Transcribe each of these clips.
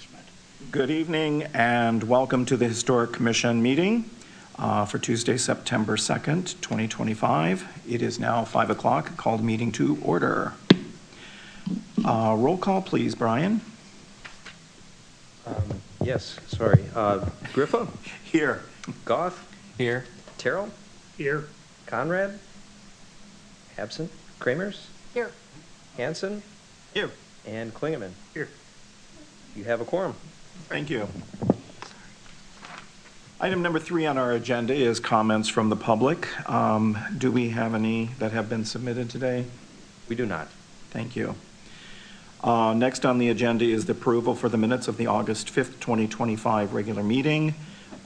replacement. Good evening and welcome to the Historic Commission meeting for Tuesday, September 2nd, 2025. It is now 5 o'clock. Called meeting to order. Roll call, please, Brian. Yes, sorry. Griffa? Here. Goff? Here. Terrell? Here. Conrad? Absent. Kramers? Here. Hanson? Here. And Klingeman. Here. You have a quorum. Thank you. Item number 3 on our agenda is comments from the public. Do we have any that have been submitted today? We do not. Thank you. Next on the agenda is the approval for the minutes of the August 5th, 2025 regular meeting.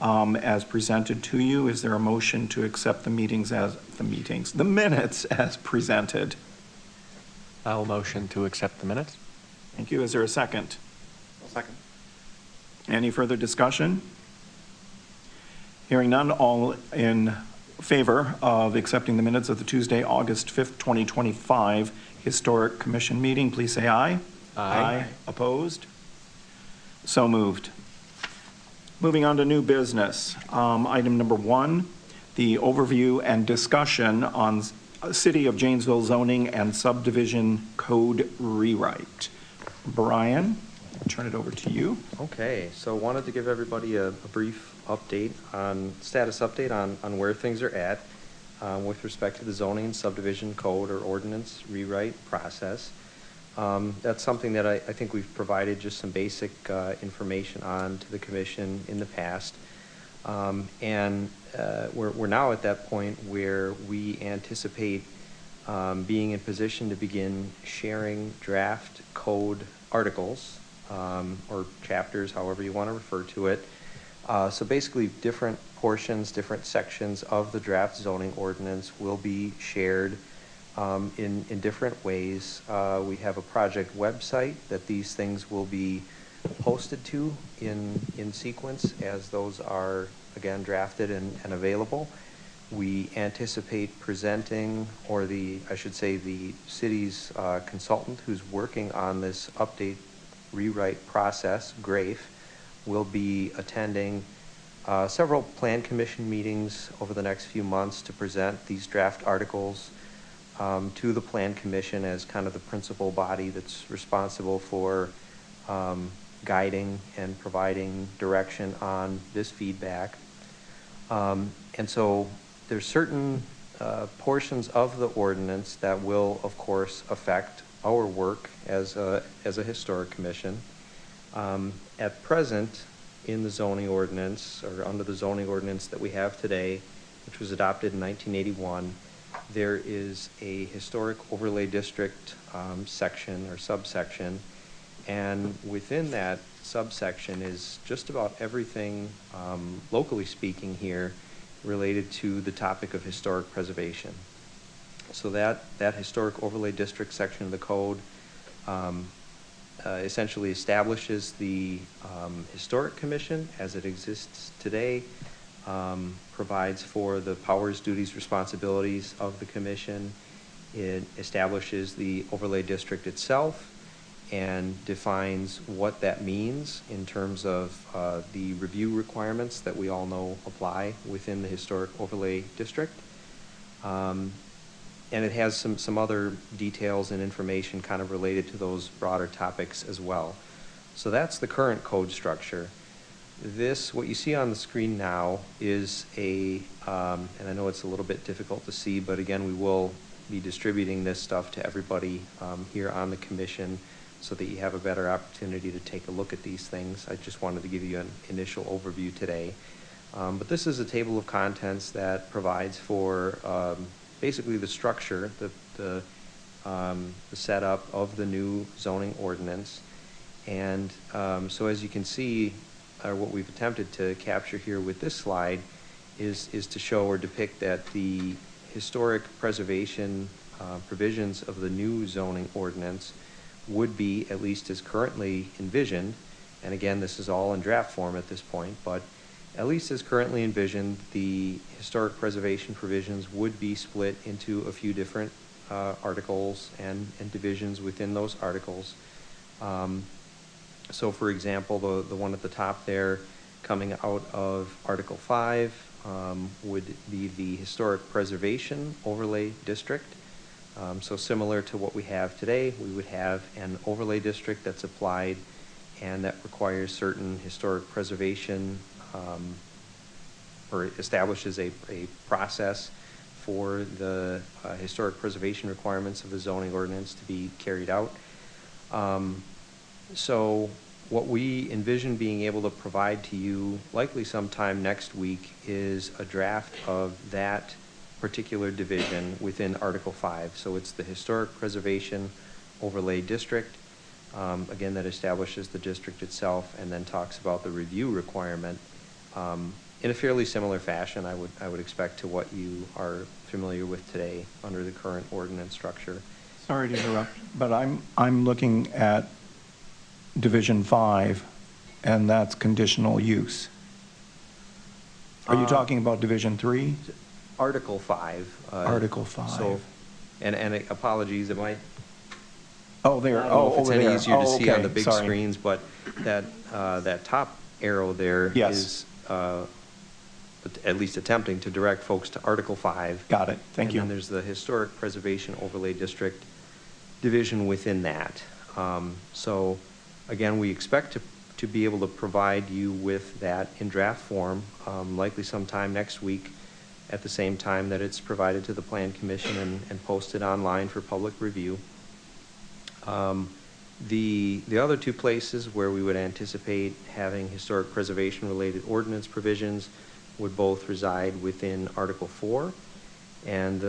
As presented to you, is there a motion to accept the minutes as presented? I'll motion to accept the minutes. Thank you. Is there a second? I'll second. Any further discussion? Hearing none, all in favor of accepting the minutes of the Tuesday, August 5th, 2025 Historic Commission meeting, please say aye. Aye. Opposed? So moved. Moving on to new business. Item number 1, the overview and discussion on City of Janesville zoning and subdivision code rewrite. Brian, I'll turn it over to you. Okay, so wanted to give everybody a brief update status update on where things are at with respect to the zoning and subdivision code or ordinance rewrite process. That's something that I think we've provided just some basic information on to the commission in the past. We're now at that point where we anticipate being in position to begin sharing draft code articles or chapters, however you want to refer to it. So basically different portions, different sections of the draft zoning ordinance will be shared in different ways. We have a project website that these things will be posted to in sequence as those are again drafted and available. We anticipate presenting, or I should say the city's consultant who's working on this update rewrite process, Grafe, will be attending several plan commission meetings over the next few months to present these draft articles to the plan commission as kind of the principal body that's responsible for guiding and providing direction on this feedback. And so there's certain portions of the ordinance that will, of course, affect our work as a historic commission. At present, in the zoning ordinance, or under the zoning ordinance that we have today, which was adopted in 1981, there is a historic overlay district section or subsection, and within that subsection is just about everything, locally speaking here, related to the topic of historic preservation. So that historic overlay district section of the code essentially establishes the Historic Commission as it exists today, provides for the powers, duties, responsibilities of the commission. It establishes the overlay district itself and defines what that means in terms of the review requirements that we all know apply within the historic overlay district. And it has some other details and information kind of related to those broader topics as well. So that's the current code structure. What you see on the screen now is and I know it's a little bit difficult to see, but again, we will be distributing this stuff to everybody here on the commission so that you have a better opportunity to take a look at these things. I just wanted to give you an initial overview today. But this is a table of contents that provides for basically the structure, the setup of the new zoning ordinance. And so as you can see, what we've attempted to capture here with this slide is to show or depict that the historic preservation provisions of the new zoning ordinance would be, at least as currently envisioned, and again, this is all in draft form at this point, but at least as currently envisioned, the historic preservation provisions would be split into a few different articles and divisions within those articles. So for example, the one at the top there, coming out of Article 5, would be the Historic Preservation Overlay District. So similar to what we have today, we would have an overlay district that's applied and that requires certain historic preservation, or establishes a process for the historic preservation requirements of the zoning ordinance to be carried out. So what we envision being able to provide to you likely sometime next week is a draft of that particular division within Article 5. So it's the Historic Preservation Overlay District. Again, that establishes the district itself and then talks about the review requirement in a fairly similar fashion, I would expect, to what you are familiar with today under the current ordinance structure. Sorry to interrupt, but I'm looking at Division 5, and that's conditional use. Are you talking about Division 3? Article 5. Article 5. So, and apologies, it might, Oh, there, I don't know oh, if it's over any there. easier to Oh, see on okay, the big sorry. screens, but that top arrow there Yes. is at least attempting to direct folks to Article 5. Got it, thank you. And then there's the Historic Preservation Overlay District division within that. So again, we expect to be able to provide you with that in draft form, likely sometime next week, at the same time that it's provided to the Plan Commission and posted online for public review. The other two places where we would anticipate having historic preservation related ordinance provisions would both reside within Article 4. And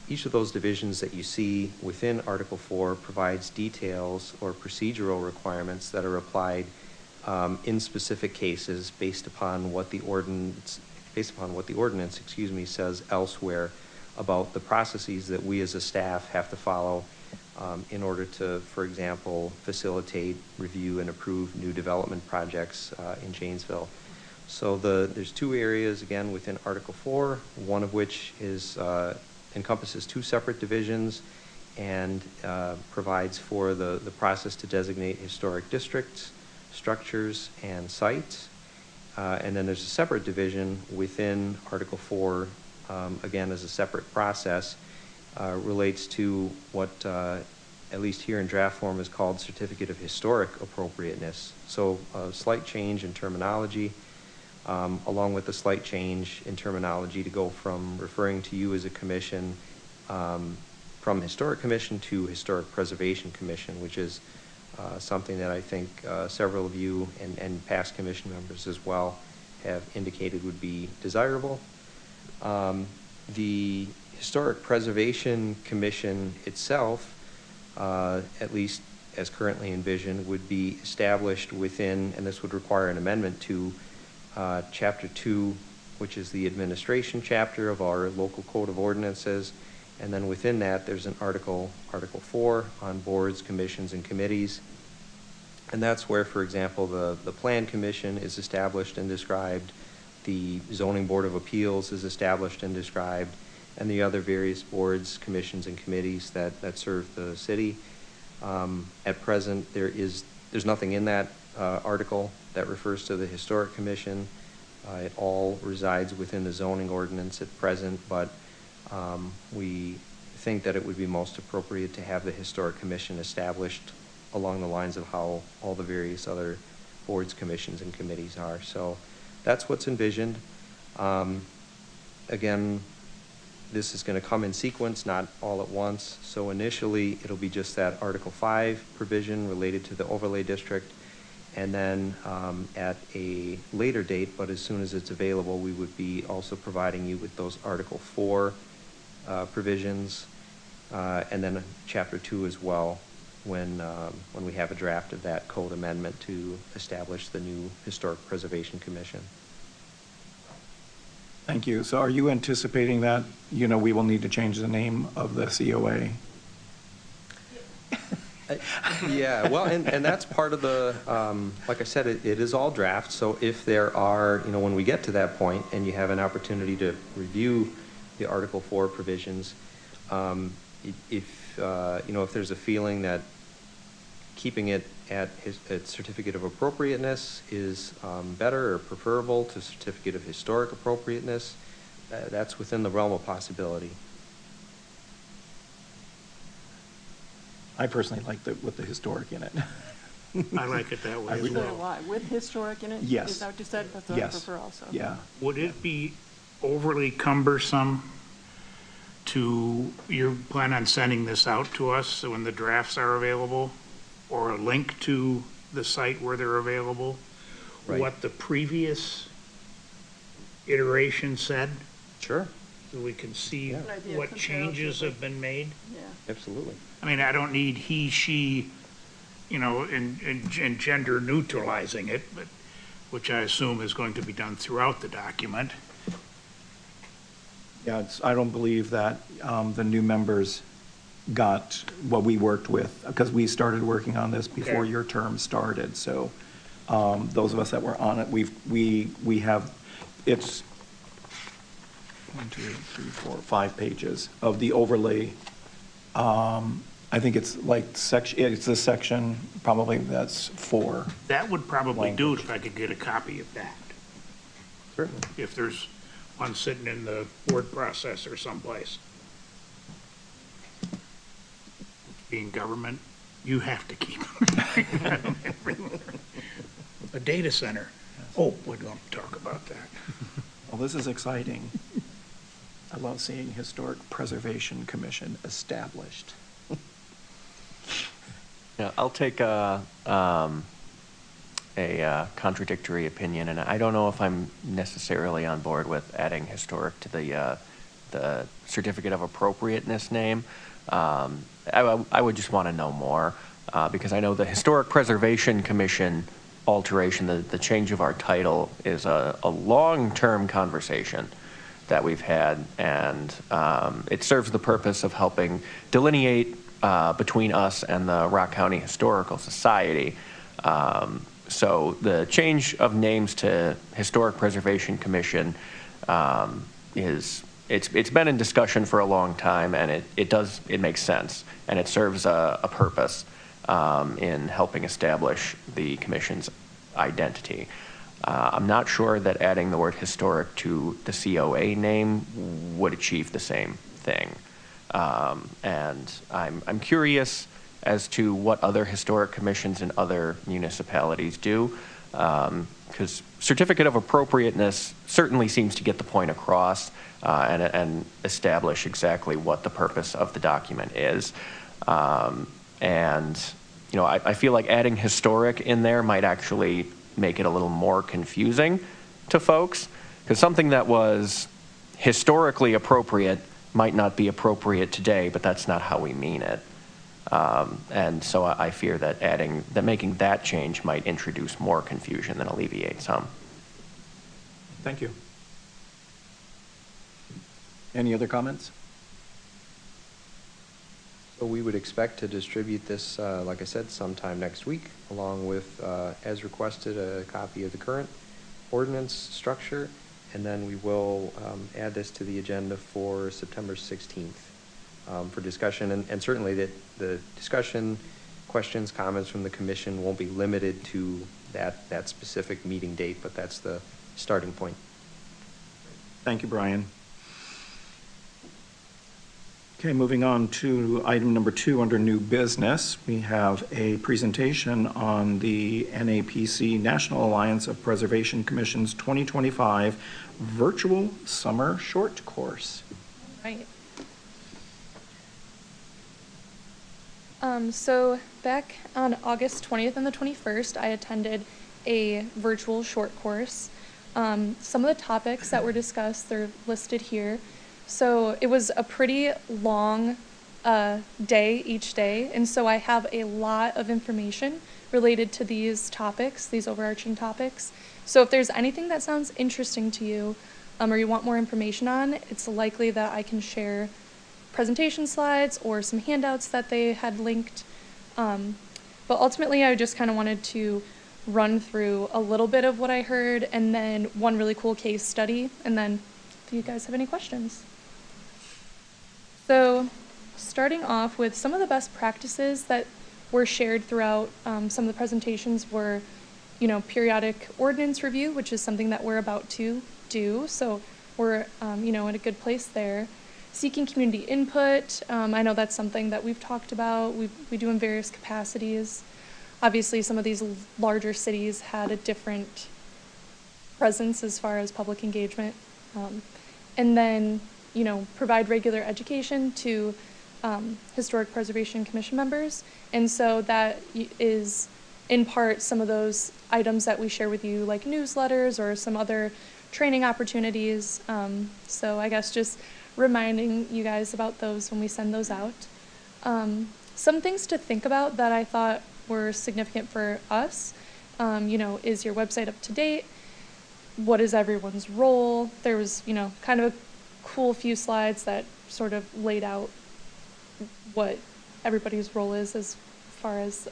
each of those divisions that you see within Article 4 provides details or procedural requirements that are applied in specific cases based upon what the ordinance, says elsewhere about the processes that we as a staff have to follow in order to, for example, facilitate, review, and approve new development projects in Janesville. So there's two areas, again, within Article 4, one of which is encompasses two separate divisions and provides for the process to designate historic districts, structures, and sites. And then there's a separate division within Article 4, again, as a separate process, relates to what, at least here in draft form, is called Certificate of Historic Appropriateness. So a slight change in terminology, along with a slight change in terminology to go from referring to you as a commission, from Historic Commission to Historic Preservation Commission, which is something that I think several of you and past commission members as well have indicated would be desirable. The Historic Preservation Commission itself, at least as currently envisioned, would be established within, and this would require an amendment to Chapter 2, which is the administration chapter of our local code of ordinances. And then within that, there's an Article 4 on boards, commissions, and committees. And that's where, for example, the Plan Commission is established and described, the Zoning Board of Appeals is established and described, and the other various boards, commissions, and committees that serve the city. At present, there's nothing in that article that refers to the Historic Commission. It all resides within the zoning ordinance at present, but we think that it would be most appropriate to have the Historic Commission established along the lines of how all the various other boards, commissions, and committees are. So that's what's envisioned. Again, this is going to come in sequence, not all at once. So initially, it'll be just that Article 5 provision related to the overlay district. And then at a later date, but as soon as it's available, we would be also providing you with those Article 4 provisions, and then Chapter 2 as well, when we have a draft of that code amendment to establish the new Historic Preservation Commission. Thank you. So are you anticipating that, we will need to change the name of the COA? Yeah, well, and that's part of the, like I said, it is all draft. So if there are, when we get to that point and you have an opportunity to review the Article 4 provisions, if there's a feeling that keeping it at its certificate of appropriateness is better or preferable to certificate of historic appropriateness. That's within the realm of possibility. I personally like with the historic in it. I like it that way I as would- So do well. I, with historic in it? Yes. Is that what you said? That's what I Yes. prefer also. Yeah. Would it be overly cumbersome to, you plan on sending this out to us when the drafts are available? Or a link to the site where they're available? Right. What the previous iteration said, Sure. so we can see Yeah. Good idea, what compare changes to- have been made? Yeah. Absolutely. I mean, I don't need he, she, in gender neutralizing it, but, which I assume is going to be done throughout the document. Yeah, I don't believe that the new members got what we worked with, because we started working on this before Okay. your term started. So those of us that were on it, we have, it's 1, 2, 3, 4, 5 pages of the overlay. I think it's like it's a section, probably that's 4. That would probably do it if I could get a copy of that. Certainly. If there's one sitting in the word processor someplace. Being government, you have to keep a data center. Oh, we don't talk about that. Well, this is exciting. I love seeing Historic Preservation Commission established. Yeah, I'll take a contradictory opinion, and I don't know if I'm necessarily on board with adding historic to the certificate of appropriateness name. I would just want to know more, because I know the Historic Preservation Commission alteration, the change of our title, is a long-term conversation that we've had, and it serves the purpose of helping delineate between us and the Rock County Historical Society. So the change of names to Historic Preservation Commission it's been in discussion for a long time, and it makes sense, and it serves a purpose in helping establish the commission's identity. I'm not sure that adding the word historic to the COA name would achieve the same thing. And I'm curious as to what other historic commissions in other municipalities do, because certificate of appropriateness certainly seems to get the point across and establish exactly what the purpose of the document is. And I feel like adding historic in there might actually make it a little more confusing to folks, because something that was historically appropriate might not be appropriate today, but that's not how we mean it. And so I fear that making that change might introduce more confusion than alleviate some. Thank you. Any other comments? So we would expect to distribute this, like I said, sometime next week, along with, as requested, a copy of the current ordinance structure, and then we will add this to the agenda for September 16th for discussion, and certainly the discussion, questions, comments from the commission won't be limited to that specific meeting date, but that's the starting point. Thank you, Brian. Okay, moving on to item number 2 under new business. We have a presentation on the NAPC, National Alliance of Preservation Commission's 2025 Virtual Summer Short Course. Right. So back on August 20th and the 21st, I attended a virtual short course. Some of the topics that were discussed, they're listed here. So it was a pretty long day each day, and so I have a lot of information related to these topics, these overarching topics. So if there's anything that sounds interesting to you, or you want more information on, it's likely that I can share presentation slides or some handouts that they had linked. But ultimately, I just kind of wanted to run through a little bit of what I heard, and then one really cool case study, and then if you guys have any questions. So starting off with some of the best practices that were shared throughout some of the presentations were, periodic ordinance review, which is something that we're about to do. So we're, in a good place there. Seeking community input, I know that's something that we've talked about. We do in various capacities. Obviously, some of these larger cities had a different presence as far as public engagement. And then, provide regular education to Historic Preservation Commission members. And so that is in part some of those items that we share with you, like newsletters or some other training opportunities. So I guess just reminding you guys about those when we send those out. Some things to think about that I thought were significant for us, is your website up to date? What is everyone's role? There was, kind of a cool few slides that sort of laid out what everybody's role is as far as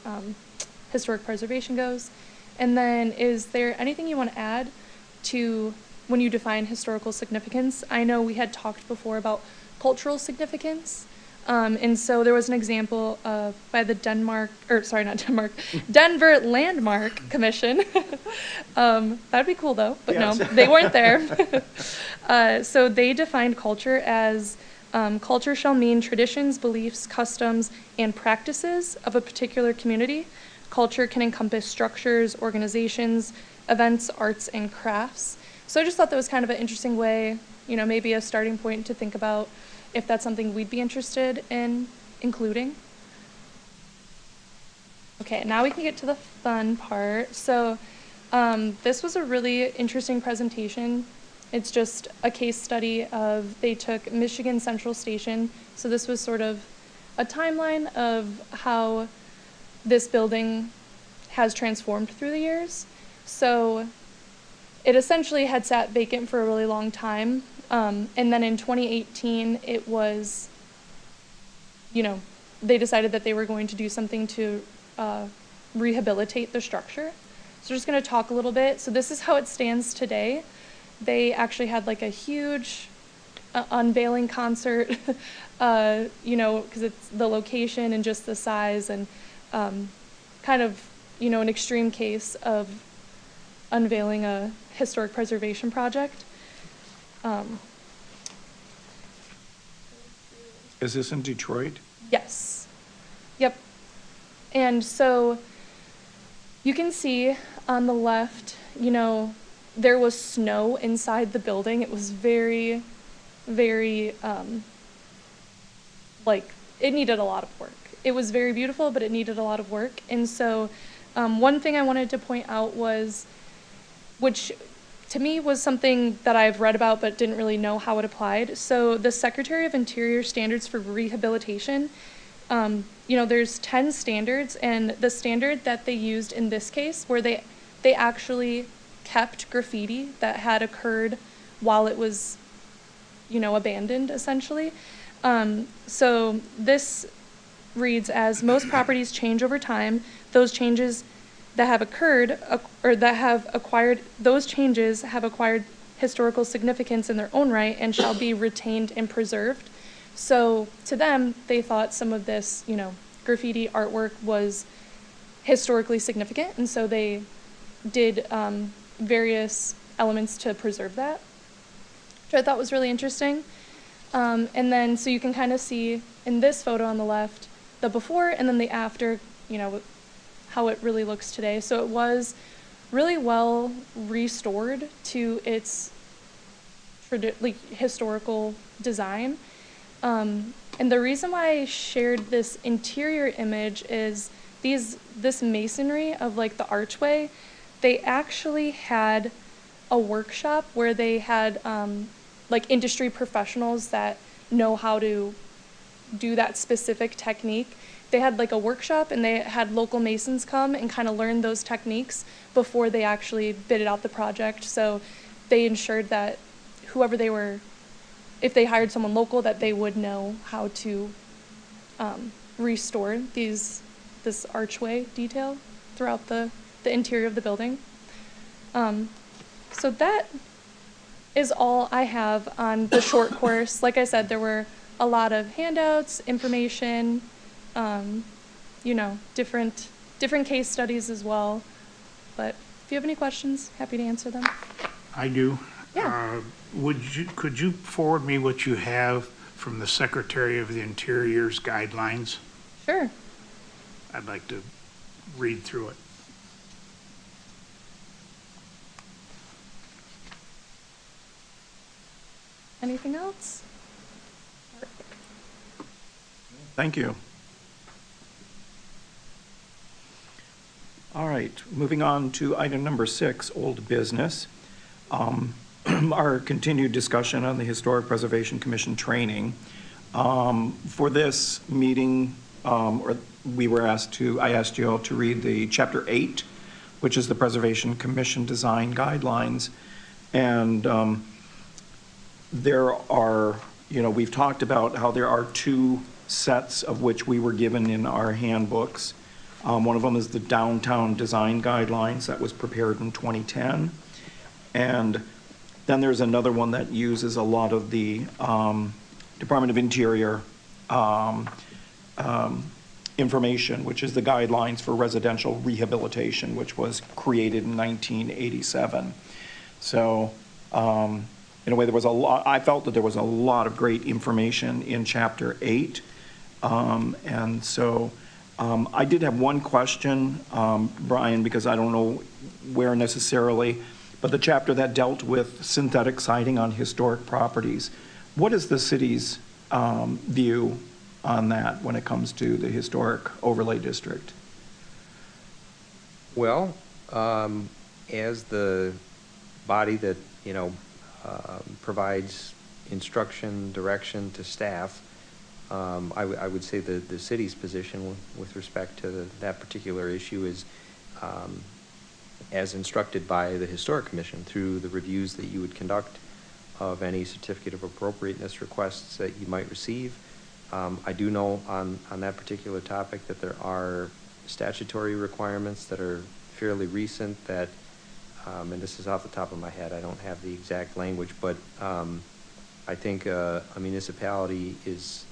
historic preservation goes. And then is there anything you want to add to when you define historical significance? I know we had talked before about cultural significance. And so there was an example by the Denver Landmark Commission. That'd be cool though, but Yes. no, they weren't there. So they defined culture as culture shall mean traditions, beliefs, customs, and practices of a particular community. Culture can encompass structures, organizations, events, arts, and crafts. So I just thought that was kind of an interesting way, maybe a starting point to think about if that's something we'd be interested in including. Okay, now we can get to the fun part. So this was a really interesting presentation. It's just a case study of, they took Michigan Central Station. So this was sort of a timeline of how this building has transformed through the years. So it essentially had sat vacant for a really long time. And then in 2018, it was, they decided that they were going to do something to rehabilitate the structure. So we're just going to talk a little bit. So this is how it stands today. They actually had like a huge unveiling concert, because it's the location and just the size and kind of, an extreme case of unveiling a historic preservation project. Is this in Detroit? Yes. Yep. And so you can see on the left, there was snow inside the building. It was very, very, it needed a lot of work. It was very beautiful, but it needed a lot of work. And so one thing I wanted to point out was, which to me was something that I've read about but didn't really know how it applied. So the Secretary of Interior Standards for Rehabilitation, there's 10 standards, and the standard that they used in this case, where they actually kept graffiti that had occurred while it was, abandoned, essentially. So this reads as, most properties change over time. Those changes that have occurred, or that have acquired, those changes have acquired historical significance in their own right and shall be retained and preserved. So to them, they thought some of this, graffiti artwork was historically significant, and so they did various elements to preserve that, which I thought was really interesting. And then, so you can kind of see in this photo on the left, the before and then the after, how it really looks today. So it was really well restored to its historical design. And the reason why I shared this interior image is this masonry of the archway, they actually had a workshop where they had industry professionals that know how to do that specific technique. They had a workshop, and they had local masons come and kind of learn those techniques before they actually bidded out the project. So they ensured that whoever they were, if they hired someone local, that they would know how to restore this archway detail throughout the interior of the building. So that is all I have on the short course. Like I said, there were a lot of handouts, information, different case studies as well. But if you have any questions, happy to answer them. I do. Yeah. Could you forward me what you have from the Secretary of the Interior's guidelines? Sure. I'd like to read through it. Anything else? Thank you. All right, moving on to item number 6, old business. Our continued discussion on the Historic Preservation Commission training. For this meeting, I asked you all to read the Chapter 8, which is the Preservation Commission Design Guidelines. And there are, we've talked about how there are 2 sets of which we were given in our handbooks. One of them is the Downtown Design Guidelines that was prepared in 2010. And then there's another one that uses a lot of the Department of Interior information, which is the Guidelines for Residential Rehabilitation, which was created in 1987. So, in a way, I felt that there was a lot of great information in Chapter 8. And so, I did have one question, Brian, because I don't know where necessarily, but the chapter that dealt with synthetic siding on historic properties, what is the city's view on that when it comes to the historic overlay district? Well, as the body that, provides instruction, direction to staff, I would say that the city's position with respect to that particular issue is as instructed by the Historic Commission through the reviews that you would conduct of any certificate of appropriateness requests that you might receive. I do know on that particular topic that there are statutory requirements that are fairly recent that, and this is off the top of my head, I don't have the exact language, but I think a municipality is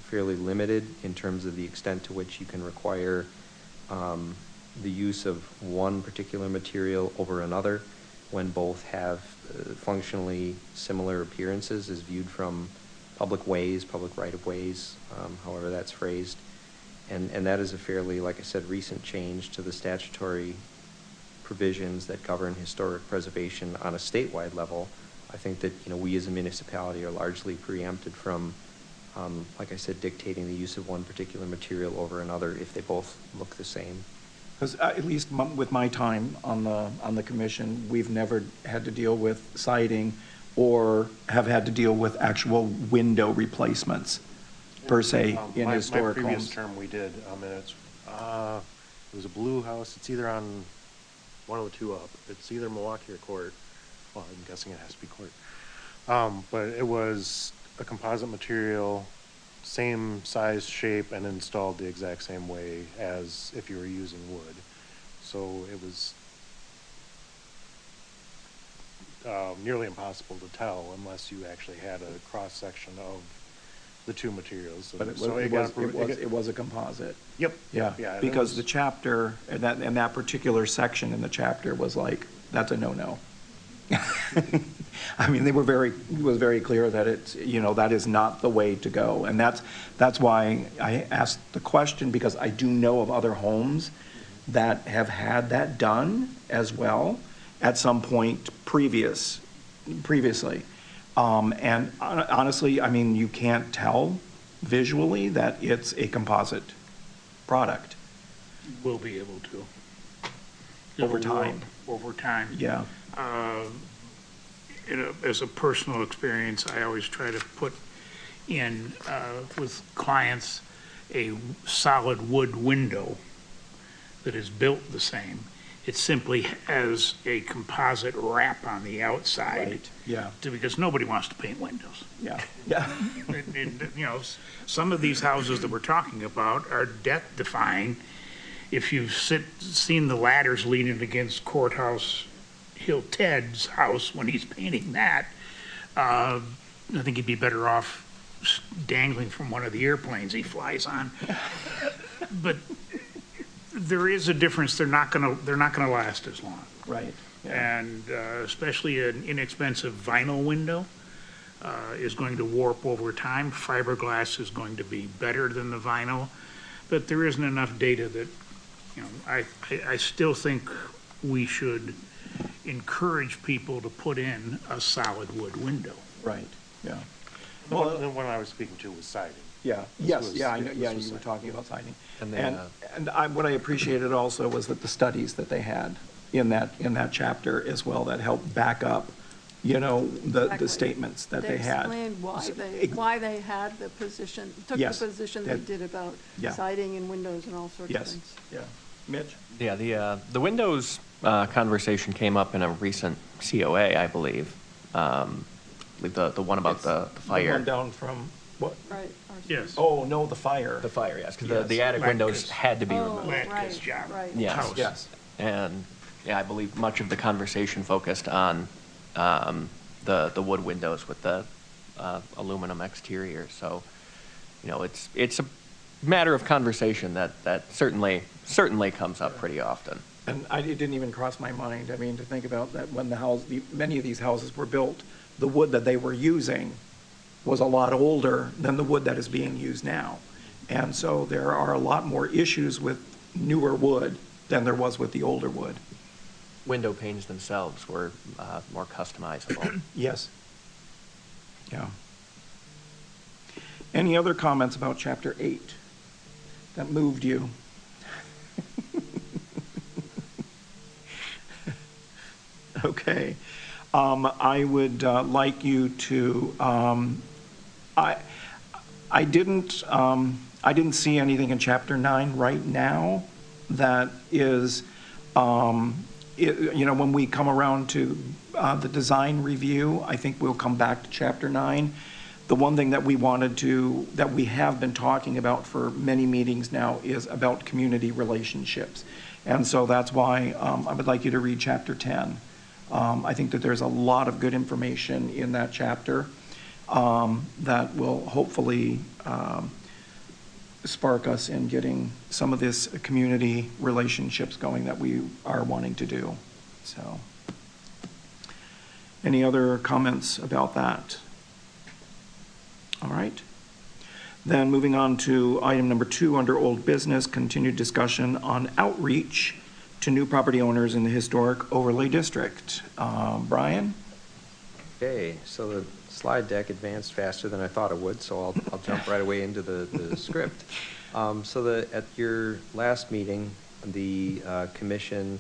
fairly limited in terms of the extent to which you can require the use of one particular material over another when both have functionally similar appearances as viewed from public ways, public right-of-ways, however that's phrased. And that is a fairly, like I said, recent change to the statutory provisions that govern historic preservation on a statewide level. I think that, we as a municipality are largely preempted from, like I said, dictating the use of one particular material over another if they both look the same. Because at least with my time on the commission, we've never had to deal with siding or have had to deal with actual window replacements per se in historic My previous homes. term we did, and it was a blue house. It's either on one of the 2 up. It's either Milwaukee or Court. Well, I'm guessing it has to be Court. But it was a composite material, same size, shape, and installed the exact same way as if you were using wood. So it was nearly impossible to tell unless you actually had a cross-section of the 2 materials. But it So was a composite. Yep. Yeah, and because it was- the chapter, and that particular section in the chapter was like, that's a no-no. I mean, it was very clear that it's, that is not the way to go. And that's why I asked the question, because I do know of other homes that have had that done as well at some point previously. And honestly, I mean, you can't tell visually that it's a composite product. We'll be able to. Over time. Over time. Yeah. As a personal experience, I always try to put in, with clients, a solid wood window that is built the same. It simply has a composite wrap on the outside. Right, yeah. Because nobody wants to paint windows. Yeah, yeah. And, some of these houses that we're talking about are death-defying. If you've seen the ladders leaning against Courthouse Hill Ted's house when he's painting that, I think he'd be better off dangling from one of the airplanes he flies on. But there is a difference. They're not gonna last as long. Right. Yeah. And especially an inexpensive vinyl window is going to warp over time. Fiberglass is going to be better than the vinyl, but there isn't enough data that, I still think we should encourage people to put in a solid wood window. Right, yeah. Well, the one I was speaking to was siding. Yeah, This yes, was- yeah, I know, this yeah, was you were siding. talking about siding. And they, And what I appreciated also was that the studies that they had in that chapter as well, that helped back up, the Exactly. statements that they had. They explained why they had the position, took the Yes, position they that- did about yeah. siding and windows and all sorts of Yes, things. yeah. Mitch? Yeah, the Windows conversation came up in a recent COA, I believe. The one about the The fire. one down from, what? Right. ours Yes. is. Oh, no, the fire. The fire, yes, because Yes. the attic Latkes. windows had to be Oh, removed. Latkes right, job. right. Yes. House. Yes, And, yeah, I believe much of the conversation focused on the wood windows with the aluminum exterior. So, it's a matter of conversation that certainly comes up pretty often. and it didn't even cross my mind, to think about that when many of these houses were built, the wood that they were using was a lot older than the wood that is being used now. And so there are a lot more issues with newer wood than there was with the older wood. Window panes themselves were more customizable. Yes. Yeah. Any other comments about chapter 8 that moved you? Okay. I would like you to, I didn't see anything in chapter 9 right now that is, when we come around to the design review, I think we'll come back to chapter 9. The one thing that that we have been talking about for many meetings now is about community relationships. And so that's why I would like you to read chapter 10. I think that there's a lot of good information in that chapter that will hopefully spark us in getting some of this community relationships going that we are wanting to do. So, any other comments about that? All right. Then moving on to item number 2 under old business, continued discussion on outreach to new property owners in the historic overlay district. Brian? Okay, so the slide deck advanced faster than I thought it would, so I'll jump right away into the script. At your last meeting, the commission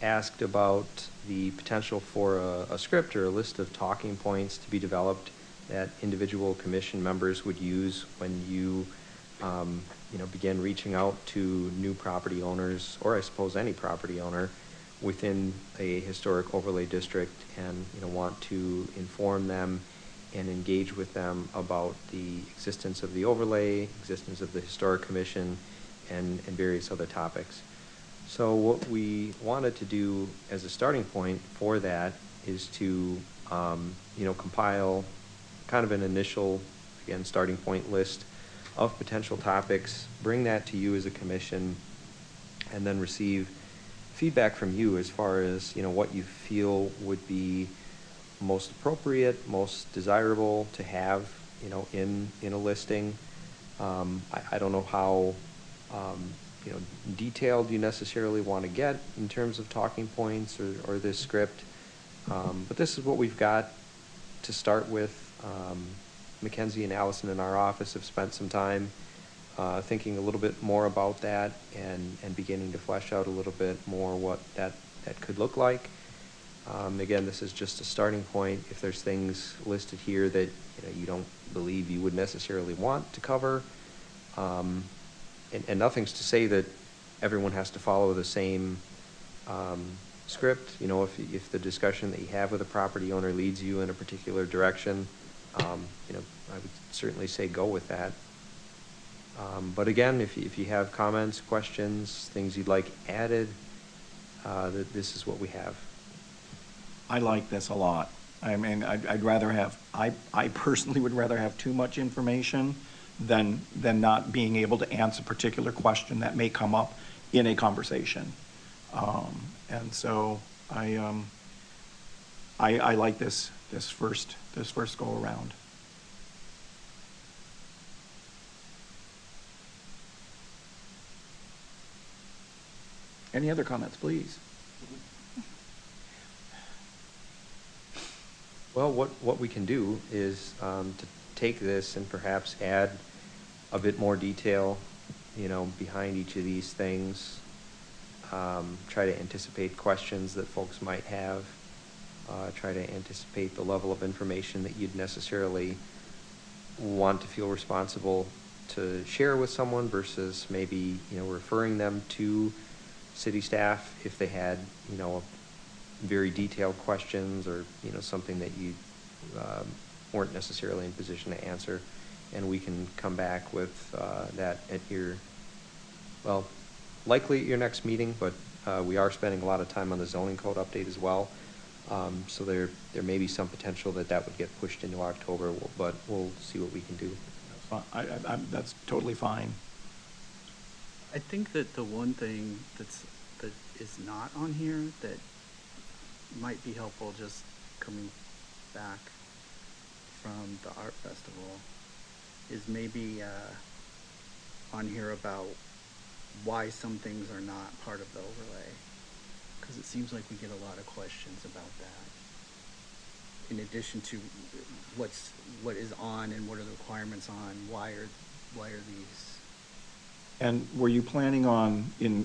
asked about the potential for a script or a list of talking points to be developed that individual commission members would use when you begin reaching out to new property owners, or I suppose any property owner within a historic overlay district, and want to inform them and engage with them about the existence of the overlay, existence of the historic commission, and various other topics. So what we wanted to do as a starting point for that is to compile kind of an initial, again, starting point list of potential topics, bring that to you as a commission, and then receive feedback from you as far as, what you feel would be most appropriate, most desirable to have, in a listing. I don't know how, detailed you necessarily want to get in terms of talking points or this script. But this is what we've got to start with. Mackenzie and Allison in our office have spent some time thinking a little bit more about that and beginning to flesh out a little bit more what that could look like. Again, this is just a starting point. If there's things listed here that you don't believe you would necessarily want to cover, and nothing's to say that everyone has to follow the same script. If the discussion that you have with a property owner leads you in a particular direction, I would certainly say go with that. But again, if you have comments, questions, things you'd like added, this is what we have. I like this a lot. I mean, I'd rather have, I personally would rather have too much information than not being able to answer a particular question that may come up in a conversation. And so I like this first go around. Any other comments, please? Well, what we can do is to take this and perhaps add a bit more detail, behind each of these things. Try to anticipate questions that folks might have. Try to anticipate the level of information that you'd necessarily want to feel responsible to share with someone versus maybe, referring them to city staff if they had, very detailed questions or, something that you weren't necessarily in position to answer. And we can come back with that at likely at your next meeting, but we are spending a lot of time on the zoning code update as well. So there may be some potential that would get pushed into October, but we'll see what we can do. That's fine. That's totally fine. I think that the one thing that is not on here that might be helpful, just coming back from the art festival, is maybe on here about why some things are not part of the overlay, because it seems like we get a lot of questions about that. In addition to what is on and what are the requirements on, why are these? And were you planning on, in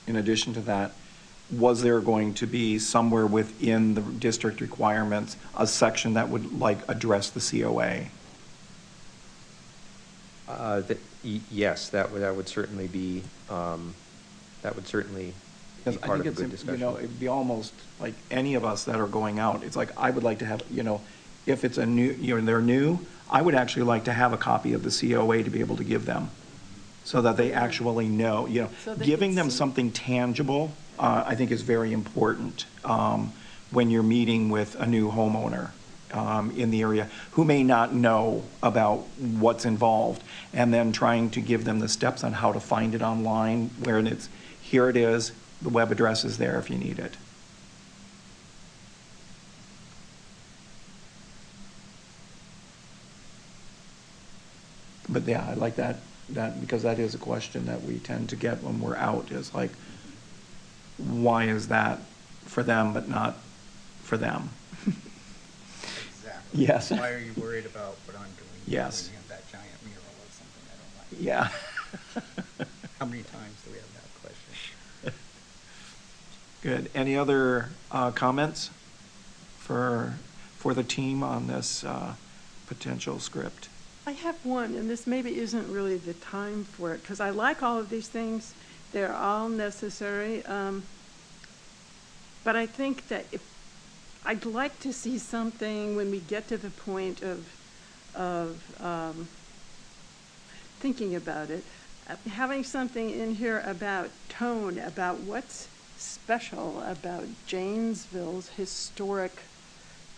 addition to that, was there going to be somewhere within the district requirements a section that would address the COA? Yes, that would certainly be part of a good discussion. It'd be almost like any of us that are going out, it's like, I would like to have, if it's a new, they're new, I would actually like to have a copy of the COA to be able to give them, so that they actually know, So they giving can them see. something tangible, I think is very important, when you're meeting with a new homeowner, in the area who may not know about what's involved, and then trying to give them the steps on how to find it online, where here it is, the web address is there if you need it. But yeah, I like that because that is a question that we tend to get when we're out, is like, why is that for them but not for them? Exactly. Yes. Why are you worried about what I'm doing? Yes. Looking at that giant mural or something I don't like. Yeah. How many times do we have that question? Good. Any other comments for the team on this potential script? I have one, and this maybe isn't really the time for it, because I like all of these things. They're all necessary. But I think that I'd like to see something when we get to the point of thinking about it, having something in here about tone, about what's special about Janesville's historic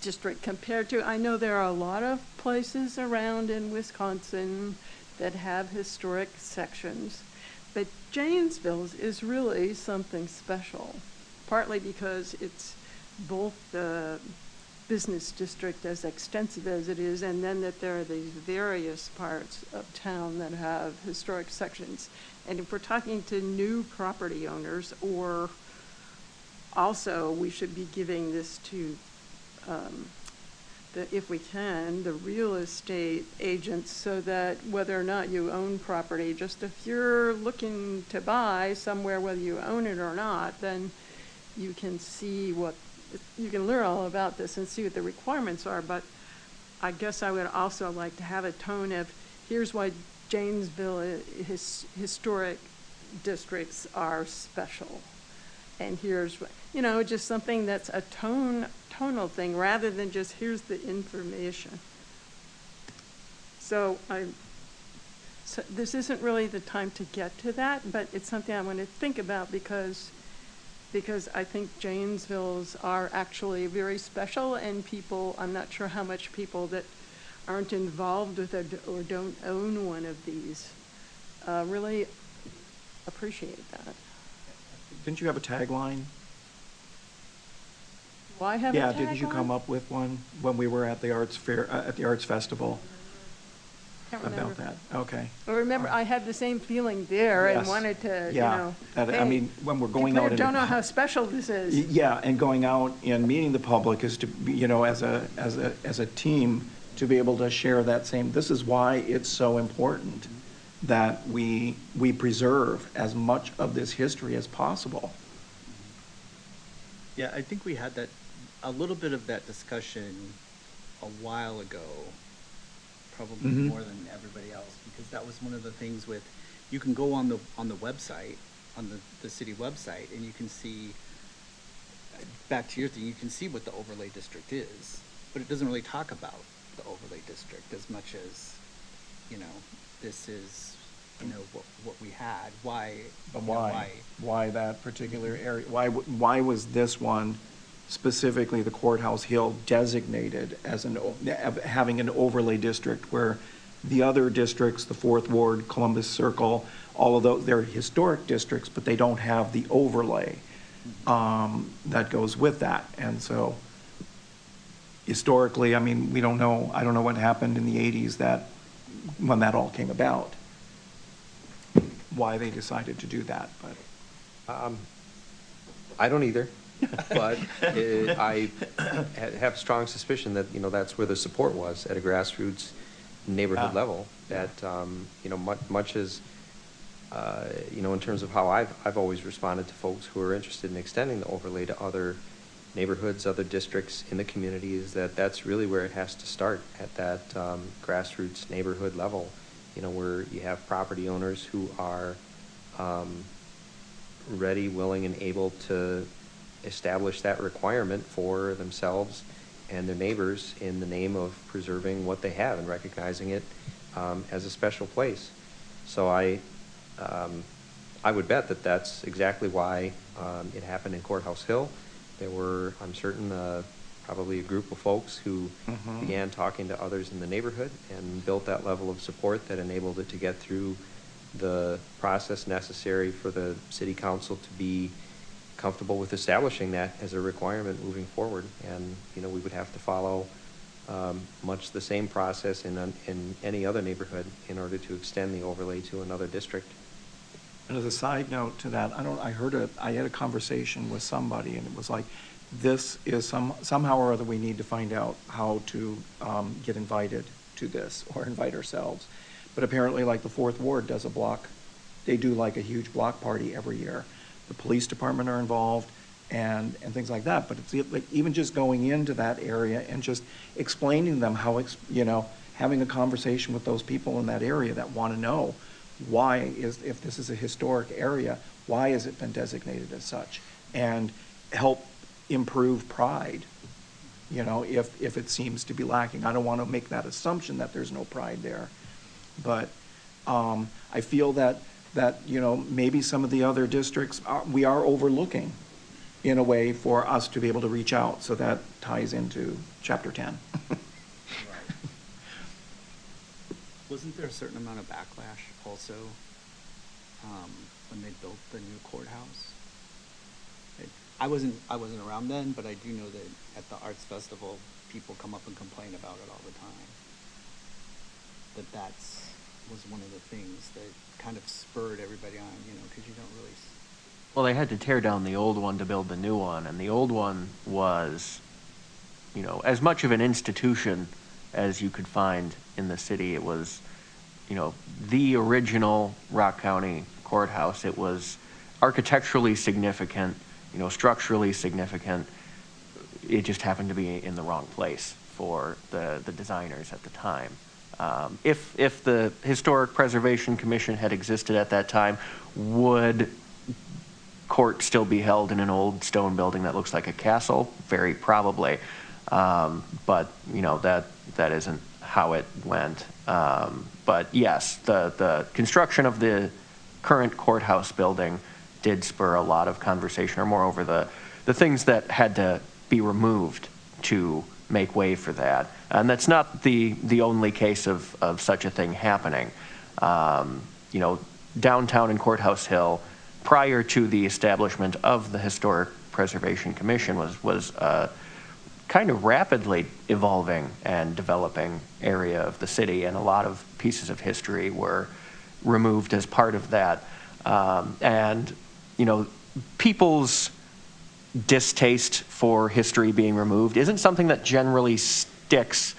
district compared to, I know there are a lot of places around in Wisconsin that have historic sections, but Janesville's is really something special, partly because it's both the business district as extensive as it is, and then that there are these various parts of town that have historic sections. And if we're talking to new property owners, or also we should be giving this to if we can, the real estate agents, so that whether or not you own property, just if you're looking to buy somewhere, whether you own it or not, then you can see you can learn all about this and see what the requirements are. But I guess I would also like to have a tone of, here's why Janesville historic districts are special. And here's, just something that's a tonal thing, rather than just here's the information. So this isn't really the time to get to that, but it's something I want to think about because I think Janesville's are actually very special, and I'm not sure how much people that aren't involved with or don't own one of these, really appreciate that. Didn't you have a tagline? Do I have a Yeah, tagline? didn't you come up with one when we were at the arts fair, at the arts festival Can't remember. about that? Okay. I remember I had the same feeling there and Yes. wanted to, you Yeah. know. I hey, mean, when we're going out people into don't know how special this is. Yeah, and going out and meeting the public is to, be, you know, as a team, to be able to share that same, this is why it's so important that we preserve as much of this history as possible. Yeah, I think we had a little bit of that discussion a while ago, Probably Mhm. more than everybody else, because that was one of the things with, you can go on the website, on the city website, and you can see, back to your thing, you can see what the overlay district is, but it doesn't really talk about the overlay district as much as, you know, this is, you know, what we had, why. But you know, why? Why that particular area? Why was this one, specifically the Courthouse Hill, designated as having an overlay district where the other districts, the Fourth Ward, Columbus Circle, all of those, they're historic districts, but they don't have the overlay that goes with that. And so historically, I mean, we don't know, I don't know what happened in the 80s when that all came about, why they decided to do that, but. I don't either, but I have strong suspicion that, you know, that's where the support was, at a grassroots neighborhood Yeah. level, that, you know, much as, you know, in terms of how I've always responded to folks who are interested in extending the overlay to other neighborhoods, other districts in the community, is that that's really where it has to start, at that grassroots neighborhood level, you know, where you have property owners who are ready, willing, and able to establish that requirement for themselves and their neighbors in the name of preserving what they have and recognizing it as a special place. So I would bet that that's exactly why it happened in Courthouse Hill. There were, I'm certain, probably a group of folks who Mhm. began talking to others in the neighborhood and built that level of support that enabled it to get through the process necessary for the city council to be comfortable with establishing that as a requirement moving forward. And, you know, we would have to follow much the same process in any other neighborhood in order to extend the overlay to another district. And as a side note to that, I had a conversation with somebody, and it was like, this is somehow or other, we need to find out how to get invited to this, or invite ourselves. But apparently, like, the Fourth Ward does they do like a huge block party every year. The police department are involved and things like that. But it's like, even just going into that area and just explaining to them how, you know, having a conversation with those people in that area that want to know why if this is a historic area, why has it been designated as such? And help improve pride, you know, if it seems to be lacking. I don't want to make that assumption that there's no pride there. But I feel that, you know, maybe some of the other districts, we are overlooking in a way for us to be able to reach out. So that ties into Chapter 10. Right. Wasn't there a certain amount of backlash also when they built the new courthouse? I wasn't around then, but I do know that at the Arts Festival, people come up and complain about it all the time. That was one of the things that kind of spurred everybody on, you know, because you don't really. Well, they had to tear down the old one to build the new one, and the old one was, you know, as much of an institution as you could find in the city. It was, you know, the original Rock County courthouse. It was architecturally significant, you know, structurally significant. It just happened to be in the wrong place for the designers at the time. If the Historic Preservation Commission had existed at that time, would court still be held in an old stone building that looks like a castle? Very probably. But, you know, that isn't how it went. But yes, the construction of the current courthouse building did spur a lot of conversation, or moreover, the things that had to be removed to make way for that. And that's not the only case of such a thing happening. You know, downtown in Courthouse Hill, prior to the establishment of the Historic Preservation Commission, was kind of rapidly evolving and developing area of the city, and a lot of pieces of history were removed as part of that. And, you know, people's distaste for history being removed isn't something that generally sticks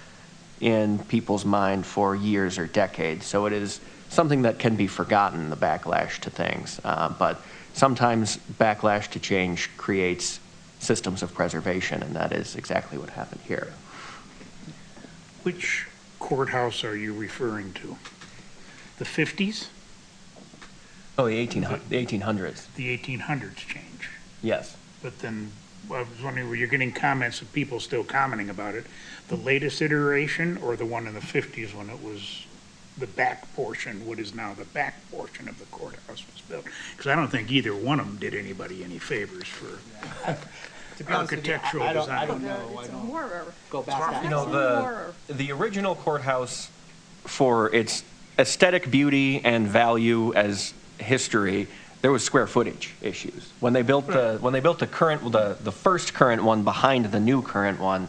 in people's mind for years or decades. So it is something that can be forgotten, the backlash to things. But sometimes backlash to change creates systems of preservation, and that is exactly what happened here. Which courthouse are you referring to? The 50s? Oh, the 1800s. The 1800s change? Yes. But then, I was wondering, were you getting comments of people still commenting about it? The latest iteration or the one in the 50s when it was the back portion, what is now the back portion of the courthouse was built? Because I don't think either one of them did anybody any favors for To be honest with you, architectural I design. don't know. I It's a don't horror. go back that You know, Horror. the original courthouse, for its aesthetic beauty and value as history, there was square footage issues. When they built the first current one behind the new current one,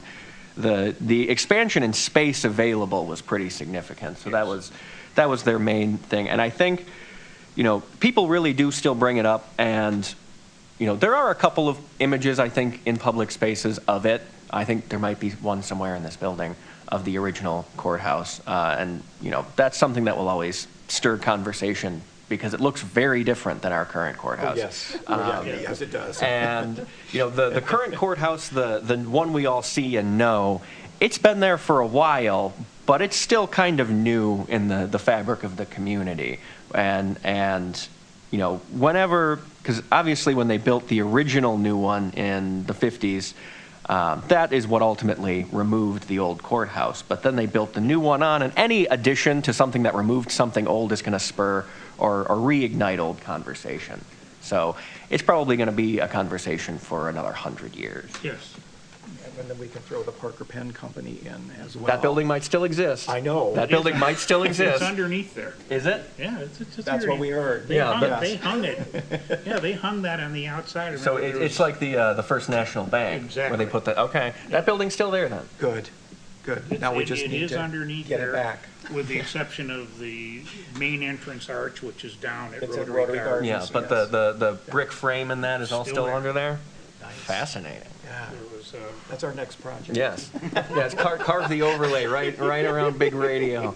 the expansion in space available was pretty significant. So that was their main thing. And I think, you know, people really do still bring it up, and you know, there are a couple of images, I think, in public spaces of it. I think there might be one somewhere in this building of the original courthouse. And, you know, that's something that will always stir conversation because it looks very different than our current courthouse. Yes, it does. And, you know, the current courthouse, the one we all see and know, it's been there for a while, but it's still kind of new in the fabric of the community. And you know, whenever, because obviously when they built the original new one in the 50s, that is what ultimately removed the old courthouse. But then they built the new one on, and any addition to something that removed something old is going to spur or reignite old conversation. So it's probably going to be a conversation for another 100 years. Yes. And then we can throw the Parker Pen Company in as well. That building might still exist. I know. That building might still It's exist. underneath there. Is it? Yeah, it's just. That's what we heard. They Yeah, hung it. Yeah, they hung that on the outside. I So remember there it's was- like the First National Bank. Exactly. Where they put that, okay. That building's still there then. Good. Now we just It need is to underneath get there, it back. with the exception of the main entrance arch, which is down at It's at Rotary Rotary Gardens. Yeah, Yes, but yes. the brick frame in that is all Still still there. under there? Nice. Fascinating. Yeah, There was, that's our next project. Yes. Yes, carve the overlay right around Big Radio.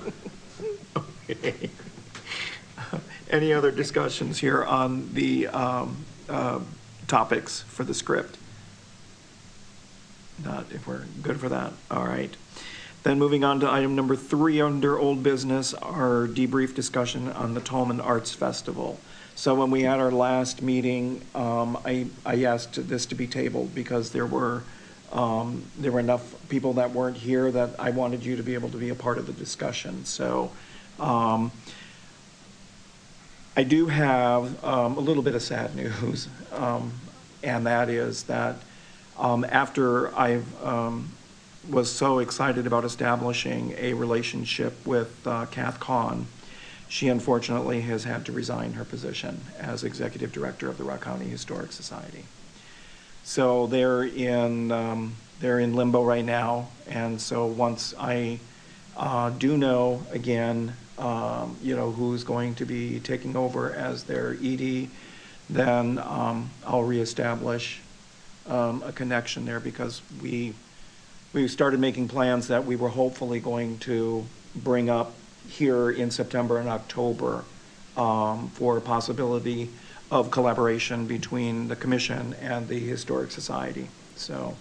Any other discussions here on the topics for the script? Not if we're good for that. All right. Then moving on to item number 3 under old business, our debrief discussion on the Tolman Arts Festival. So when we had our last meeting, I asked this to be tabled because there were enough people that weren't here that I wanted you to be able to be a part of the discussion. So I do have a little bit of sad news, and that is that after I was so excited about establishing a relationship with Kath Kahn, she unfortunately has had to resign her position as executive director of the Rock County Historic Society. So they're in limbo right now, and so once I do know again, who's going to be taking over as their ED, then I'll reestablish a connection there, because we started making plans that we were hopefully going to bring up here in September and October for a possibility of collaboration between the commission and the Historic Society. So,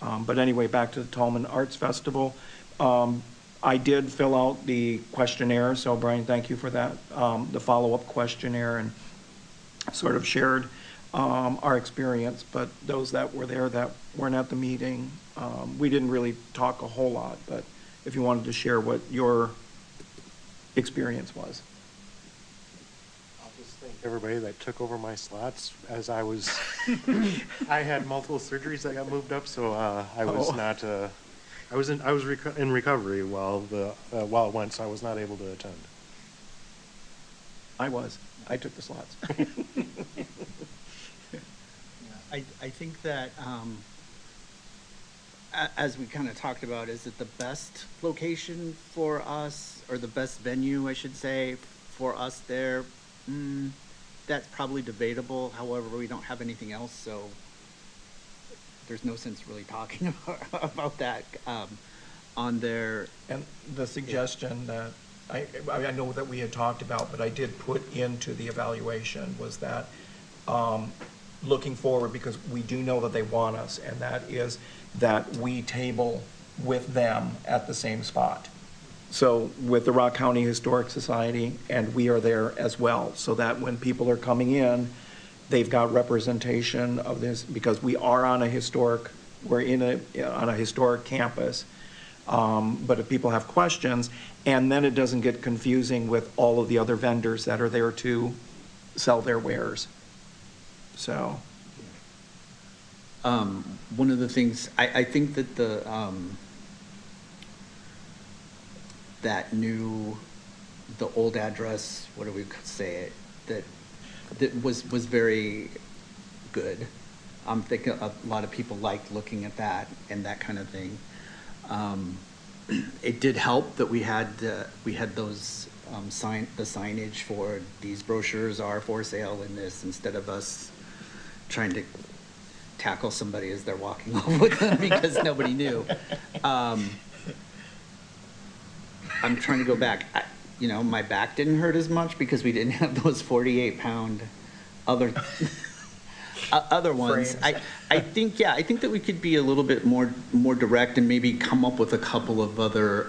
but anyway, back to the Tolman Arts Festival. I did fill out the questionnaire, so Brian, thank you for that, the follow-up questionnaire, and sort of shared our experience, but those that were there that weren't at the meeting, we didn't really talk a whole lot, but if you wanted to share what your experience was. I'll just thank everybody that took over my slots as I was, I had multiple surgeries that got moved up, so I was Oh. not I was in recovery while it went, so I was not able to attend. I took the slots. I think that, as we kind of talked about, is it the best location for us, or the best venue, I should say, for us there? That's probably debatable. However, we don't have anything else, so there's no sense really talking about that, on there. And the suggestion that, I know that we had talked about, but I did put into the evaluation was that, looking forward, because we do know that they want us, and that is that we table with them at the same spot. So with the Rock County Historic Society, and we are there as well, so that when people are coming in, they've got representation of this, because we are on a historic, on a historic campus. But if people have questions, and then it doesn't get confusing with all of the other vendors that are there to sell their wares. So. One of the things, I think that the old address, what do we say it, that was very good. I'm thinking a lot of people liked looking at that and that kind of thing. It did help that we had those, the signage for these brochures are for sale in this, instead of us trying to tackle somebody as they're walking over with them because nobody knew. I'm trying to go back. My back didn't hurt as much because we didn't have those 48-pound other ones. Frames. I think that we could be a little bit more direct and maybe come up with a couple of other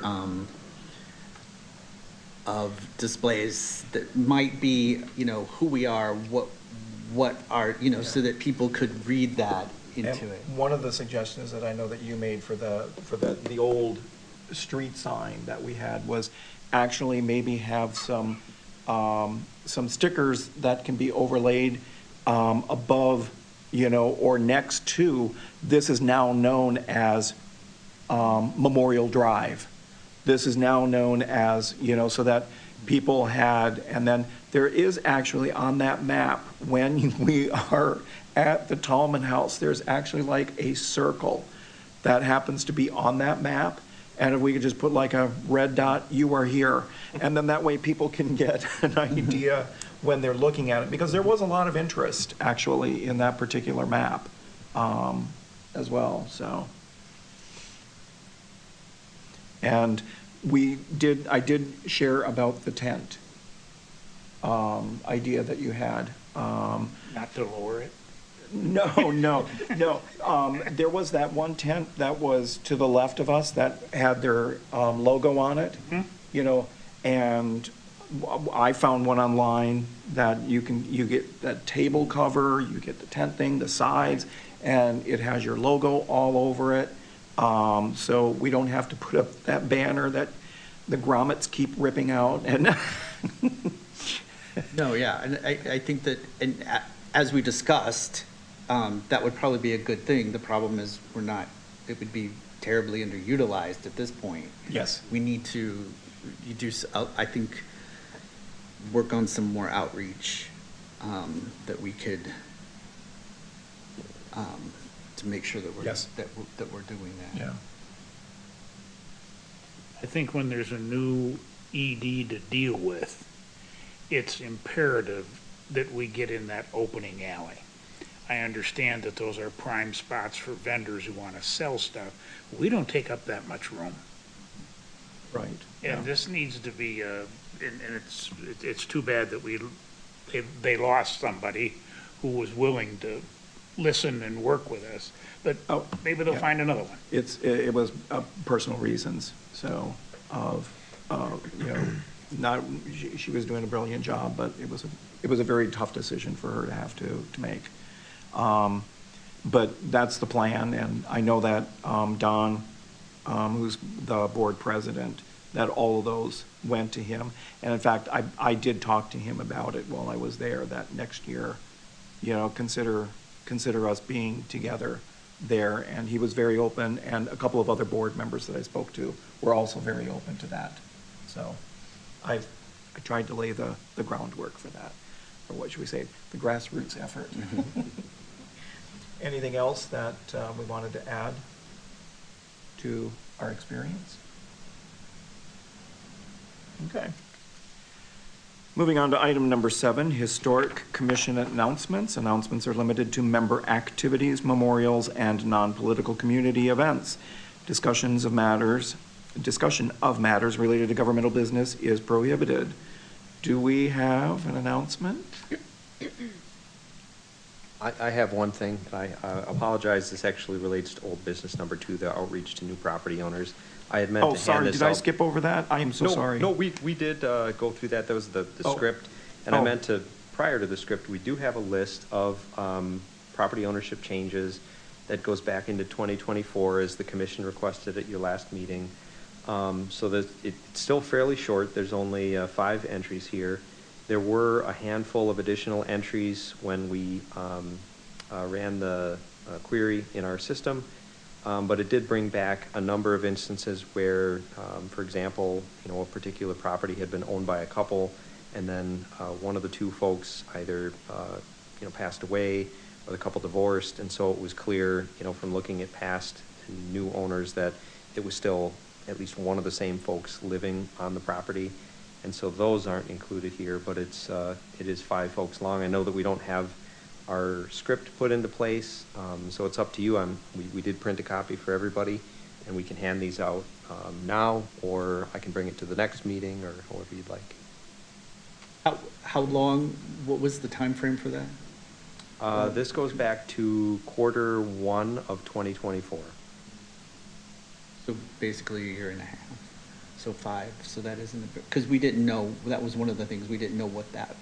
of displays that might be, who we are, what are, so that people could read that into And it. one of the suggestions that I know that you made for the old street sign that we had was actually maybe have some stickers that can be overlaid above, or next to, this is now known as Memorial Drive. This is now known as, so that people had, and then there is actually on that map, when we are at the Tallman House, there's actually like a circle that happens to be on that map. And if we could just put like a red dot, you are here. And then that way people can get an idea when they're looking at it, because there was a lot of interest actually in that particular map as well, so. And I did share about the tent idea that you had. Not to lower it? No. There was that one tent that was to the left of us that had their logo on it, and I found one online that you get that table cover, you get the tent thing, the sides, and it has your logo all over it. So we don't have to put up that banner that the grommets keep ripping out and. No, yeah, and I think that, and as we discussed, that would probably be a good thing. The problem is it would be terribly underutilized at this point. Yes. We need to, I think, work on some more outreach that we could, to make sure that we're, Yes. that we're doing that. Yeah. I think when there's a new ED to deal with, it's imperative that we get in that opening alley. I understand that those are prime spots for vendors who want to sell stuff. We don't take up that much room. Right. And this needs to be, and it's too bad that they lost somebody who was willing to listen and work with us, but maybe they'll find another one. It was personal reasons, so not, she was doing a brilliant job, but it was a very tough decision for her to have to make. But that's the plan, and I know that Don, who's the board president, that all of those went to him. And in fact, I did talk to him about it while I was there, that next year, consider us being together there, and he was very open, and a couple of other board members that I spoke to were also very open to that. So I tried to lay the groundwork for that, or what should we say, the grassroots effort. Anything else that we wanted to add to our experience? Okay. Moving on to item number 7, Historic Commission announcements. Announcements are limited to member activities, memorials, and non-political community events. Discussion of matters related to governmental business is prohibited. Do we have an announcement? I have one thing. I apologize. This actually relates to old business number 2, the outreach to new property owners. I had meant to Oh, hand sorry, this did I out- skip over that? I am so No, sorry. No, we did go through that. That was the Oh. script. And I Oh. meant to, prior to the script, we do have a list of property ownership changes that goes back into 2024 as the commission requested at your last meeting. So that it's still fairly short. There's only 5 entries here. There were a handful of additional entries when we ran the query in our system. But it did bring back a number of instances where, for example, a particular property had been owned by a couple, and then one of the 2 folks either, passed away, or the couple divorced, and so it was clear, from looking at past and new owners that it was still at least one of the same folks living on the property. And so those aren't included here, but it is 5 folks long. I know that we don't have our script put into place, so it's up to you. We did print a copy for everybody, and we can hand these out now, or I can bring it to the next meeting, or however you'd like. How long, what was the time frame for that? This goes back to Q1 of 2024. So basically a year and a half, so 5, so that isn't, because we didn't know, that was one of the things, we didn't know what that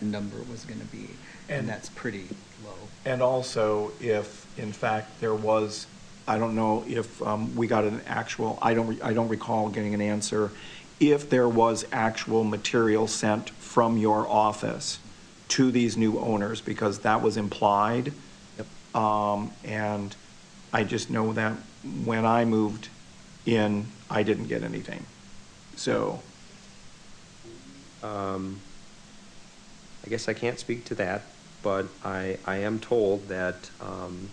number was gonna be, and that's pretty low. And also, if in fact there was, I don't know if we got an actual, I don't recall getting an answer, if there was actual material sent from your office to these new owners, because that was implied. Yep. And I just know that when I moved in, I didn't get anything. So, I guess I can't speak to that, but I am told that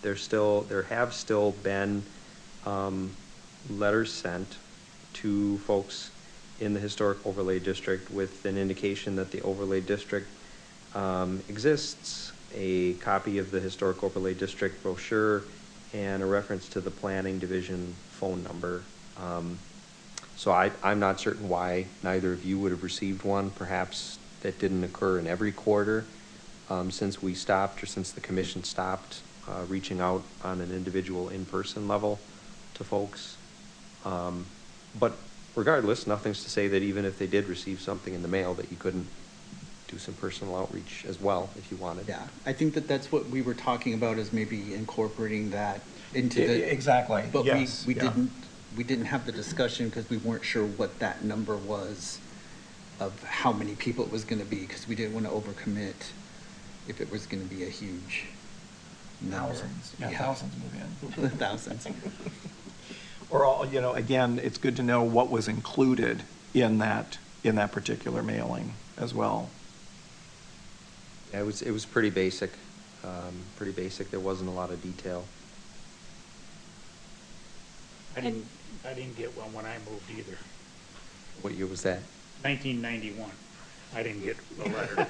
there have still been letters sent to folks in the Historic Overlay District with an indication that the Overlay District exists, a copy of the Historic Overlay District brochure, and a reference to the Planning Division phone number. So I'm not certain why neither of you would have received one. Perhaps that didn't occur in every quarter since we stopped, or since the commission stopped reaching out on an individual in-person level to folks. But regardless, nothing's to say that even if they did receive something in the mail, that you couldn't do some personal outreach as well if you wanted. Yeah, I think that's what we were talking about, is maybe incorporating that into the. exactly, But yes, we yeah. didn't have the discussion because we weren't sure what that number was of how many people it was gonna be, because we didn't want to overcommit if it was gonna be a huge number. Thousands, yeah, thousands move in. Thousands. Or, all again, it's good to know what was included in that particular mailing as well. Yeah, it was pretty basic. Pretty basic. There wasn't a lot of detail. I didn't get one when I moved either. What year was that? 1991. I didn't get a letter.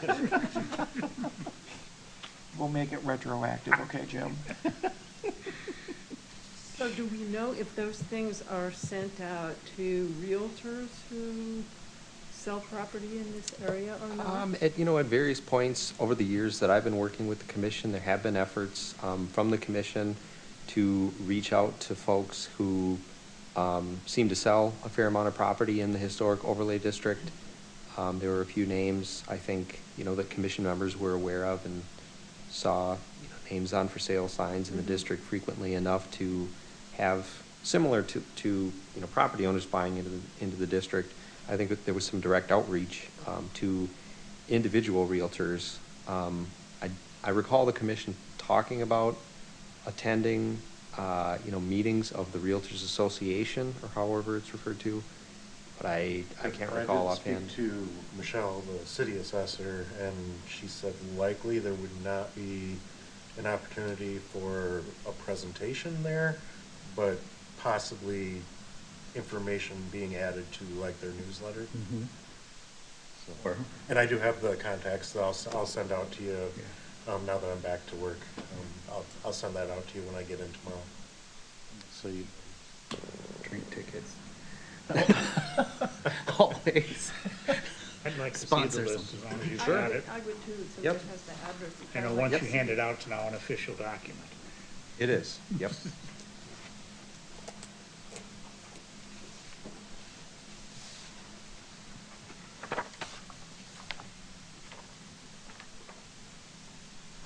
We'll make it retroactive, okay, Jim? So do we know if those things are sent out to realtors who sell property in this area or not? At various points over the years that I've been working with the commission, there have been efforts from the commission to reach out to folks who seem to sell a fair amount of property in the Historic Overlay District. There were a few names, I think, that commission members were aware of and saw names on for sale signs in the district frequently enough to have, similar to property owners buying into the district. I think that there was some direct outreach to individual realtors. I recall the commission talking about attending, meetings of the Realtors Association, or however it's referred to, but I can't recall offhand. I did speak to Michelle, the city assessor, and she said likely there would not be an opportunity for a presentation there, but possibly information being added to like their newsletter. Mm-hmm. So, and I do have the contacts that I'll send out to you, now that I'm back to work. I'll send that out to you when I get in tomorrow. So you, Drink tickets. Always. I'd like to see the Sponsor list something. as long as you've I got would- it. I would too, so Yep. it has the address. You know, once you hand it out, it's now an official document. It is, yep.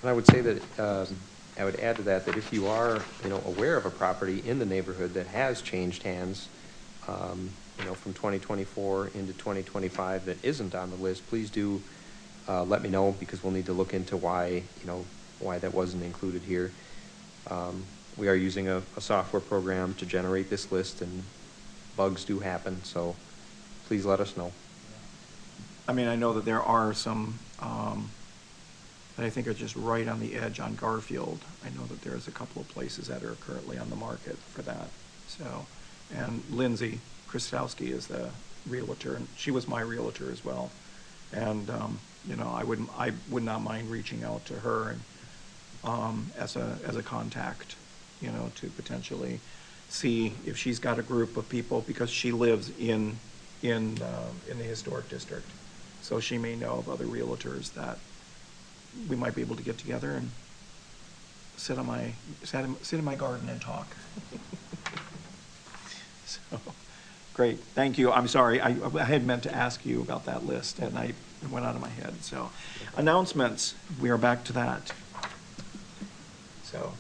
And I would say that, I would add to that, that if you are, aware of a property in the neighborhood that has changed hands, from 2024 into 2025 that isn't on the list, please do let me know, because we'll need to look into why that wasn't included here. We are using a software program to generate this list, and bugs do happen, so please let us know. I mean, I know that there are some, that I think are just right on the edge on Garfield. I know that there's a couple of places that are currently on the market for that, so. And Lindsay Kristowski is the realtor, and she was my realtor as well. And, I would not mind reaching out to her and, as a contact, to potentially see if she's got a group of people, because she lives in the historic district. So she may know of other realtors that we might be able to get together and sit in my garden and talk. So, great, thank you. I'm sorry, I had meant to ask you about that list, and it went out of my head. So, announcements, we are back to that. So,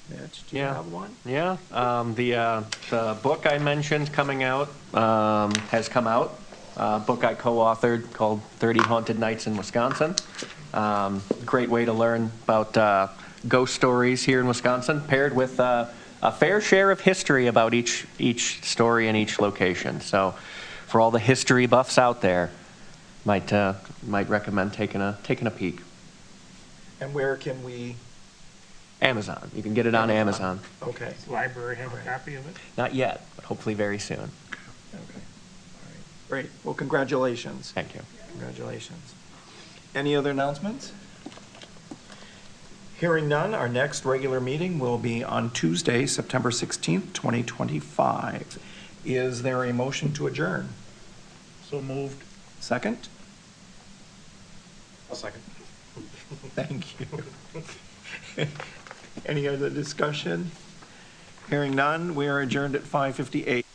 Mitch, do you Yeah. have one? Yeah, the book I mentioned coming out has come out. Book I co-authored called 30 Haunted Nights in Wisconsin. Great way to learn about ghost stories here in Wisconsin, paired with a fair share of history about each story and each location. So for all the history buffs out there, might recommend taking a peek. And where can we? Amazon. You can get it on Amazon. Okay. Does the library have a copy of it? Not yet, but hopefully very soon. Okay, all right, great. Well, congratulations. Thank you. Congratulations. Any other announcements? Hearing none, our next regular meeting will be on Tuesday, September 16th, 2025. Is there a motion to adjourn? So moved. Second? I'll second. Thank you. Any other discussion? Hearing none, we are adjourned at 5:58.